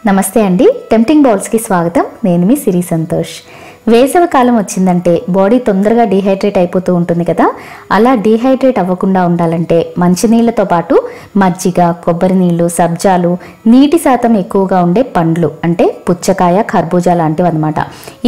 నమస్తే అండి, tempting bowls కి స్వాగతం. నేను మీ సిరి సంతోష్. వేసవి కాలం వచ్చిందంటే బాడీ తొందరగా డీహైడ్రేట్ అయిపోతూ ఉంటుంది కదా. అలా డీహైడ్రేట్ అవ్వకుండా ఉండాలంటే మంచినీళ్ళతో పాటు మజ్జిగ, కొబ్బరి నీళ్ళు, సబ్జాలు, నీటి శాతం ఎక్కువగా ఉండే పండ్లు అంటే పుచ్చకాయ, కర్బూజా లాంటివి అన్నమాట.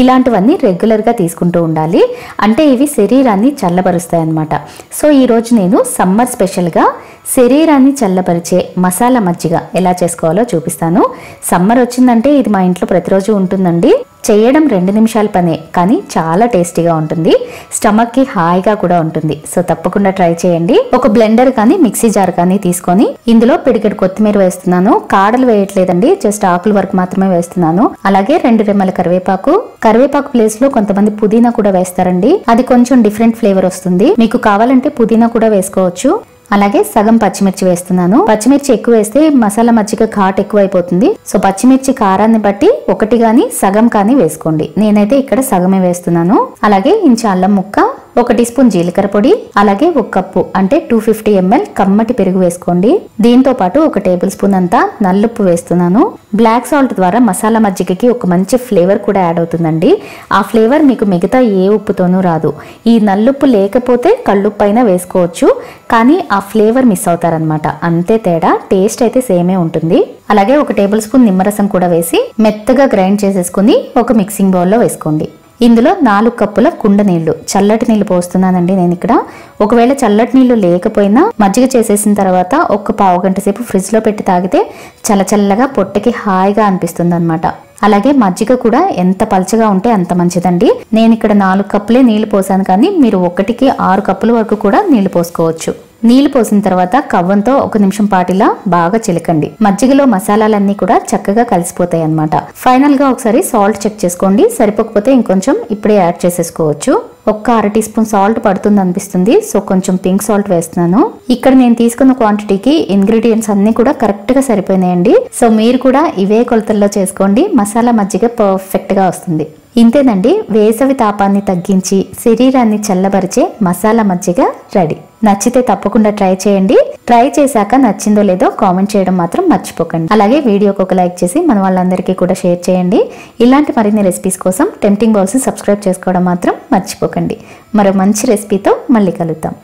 ఇలాంటివన్నీ రెగ్యులర్గా తీసుకుంటూ ఉండాలి. అంటే ఇవి శరీరాన్ని చల్లబరుస్తాయి అన్నమాట. సో ఈరోజు నేను సమ్మర్ స్పెషల్గా శరీరాన్ని చల్లబరిచే మసాలా మజ్జిగ ఎలా చేసుకోవాలో చూపిస్తాను. సమ్మర్ వచ్చిందంటే ఇది మా ఇంట్లో ప్రతిరోజు ఉంటుందండి. చేయడం 2 నిమిషాల పనే, కానీ చాలా టేస్టీగా ఉంటుంది. స్టమక్కి హాయిగా కూడా ఉంటుంది. సో తప్పకుండా ట్రై చేయండి. ఒక బ్లెండర్ కానీ మిక్సీ జార్ కానీ తీసుకొని ఇందులో పిడికెడు కొత్తిమీర వేస్తున్నాను. కాడలు వేయట్లేదండి, జస్ట్ ఆకుల వరకు మాత్రమే వేస్తున్నాను. అలాగే 2 రెమ్మల కరివేపాకు ప్లేస్ లో కొంతమంది పుదీనా కూడా వేస్తారండి. అది కొంచెం డిఫరెంట్ ఫ్లేవర్ వస్తుంది. మీకు కావాలంటే పుదీనా కూడా వేసుకోవచ్చు. అలాగే సగం పచ్చిమిర్చి వేస్తున్నాను. పచ్చిమిర్చి ఎక్కువ వేస్తే మసాలా మజ్జిగ ఘాట్ ఎక్కువ అయిపోతుంది. సో పచ్చిమిర్చి కారాన్ని బట్టి ఒకటి గాని సగం కానీ వేసుకోండి. నేనైతే ఇక్కడ సగమే వేస్తున్నాను. అలాగే ఇంచు అల్లం ముక్క, 1 టీ స్పూన్ జీలకర్ర పొడి, అలాగే 1 కప్పు అంటే 250 ml కమ్మటి పెరుగు వేసుకోండి. దీంతో పాటు 1 టేబుల్ స్పూన్ అంతా నల్లుప్పు వేస్తున్నాను. బ్లాక్ సాల్ట్ ద్వారా మసాలా మజ్జిగకి ఒక మంచి ఫ్లేవర్ కూడా యాడ్ అవుతుందండి. ఆ ఫ్లేవర్ మీకు మిగతా ఏ ఉప్పుతోనూ రాదు. ఈ నల్లుప్పు లేకపోతే కళ్ళుప్పు అయినా వేసుకోవచ్చు, కానీ ఆ ఫ్లేవర్ మిస్ అవుతారనమాట. అంతే తేడా. టేస్ట్ అయితే సేమే ఉంటుంది. అలాగే 1 టేబుల్ స్పూన్ నిమ్మరసం కూడా వేసి మెత్తగా గ్రైండ్ చేసేసుకుని ఒక మిక్సింగ్ బౌల్లో వేసుకోండి. ఇందులో 4 కప్పుల కుండ నీళ్లు, చల్లటి నీళ్లు పోస్తున్నానండి నేను ఇక్కడ. ఒకవేళ చల్లటి నీళ్లు లేకపోయినా మజ్జిగ చేసేసిన తర్వాత ఒక పావు గంట సేపు ఫ్రిడ్జ్ లో పెట్టి తాగితే చల్లచల్లగా పొట్టకి హాయిగా అనిపిస్తుంది అనమాట. అలాగే మజ్జిగ కూడా ఎంత పల్చగా ఉంటే అంత మంచిదండి. నేను ఇక్కడ 4 కప్పులే నీళ్లు పోసాను, కానీ మీరు 1కి 6 కప్పుల వరకు కూడా నీళ్లు పోసుకోవచ్చు. నీళ్లు పోసిన తర్వాత కవ్వంతో 1 నిమిషం పాటిలా బాగా చిలకండి. మజ్జిగలో మసాలాలన్నీ కూడా చక్కగా కలిసిపోతాయి అన్నమాట. ఫైనల్ గా ఒకసారి సాల్ట్ చెక్ చేసుకోండి. సరిపోకపోతే ఇంకొంచెం ఇప్పుడే యాడ్ చేసేసుకోవచ్చు. 1/2 టీ స్పూన్ సాల్ట్ పడుతుంది అనిపిస్తుంది. సో కొంచెం పింక్ సాల్ట్ వేస్తున్నాను. ఇక్కడ నేను తీసుకున్న క్వాంటిటీకి ఇంగ్రీడియంట్స్ అన్ని కూడా కరెక్ట్ గా సరిపోయినాయండి. సో మీరు కూడా ఇవే కొలతల్లో చేసుకోండి. మసాలా మజ్జిగ పర్ఫెక్ట్ గా వస్తుంది. ఇంతేనండి, వేసవి తాపాన్ని తగ్గించి శరీరాన్ని చల్లబరిచే మసాలా మజ్జిగ రెడీ. నచ్చితే తప్పకుండా ట్రై చేయండి. ట్రై చేశాక నచ్చిందో లేదో కామెంట్ చేయడం మాత్రం మర్చిపోకండి. అలాగే వీడియోకి ఒక లైక్ చేసి మన వాళ్ళందరికీ కూడా షేర్ చేయండి. ఇలాంటి మరిన్ని రెసిపీస్ కోసం టెంప్టింగ్ బౌల్స్ సబ్స్క్రైబ్ చేసుకోవడం మాత్రం మర్చిపోకండి. మరో మంచి రెసిపీతో మళ్ళీ కలుద్దాం.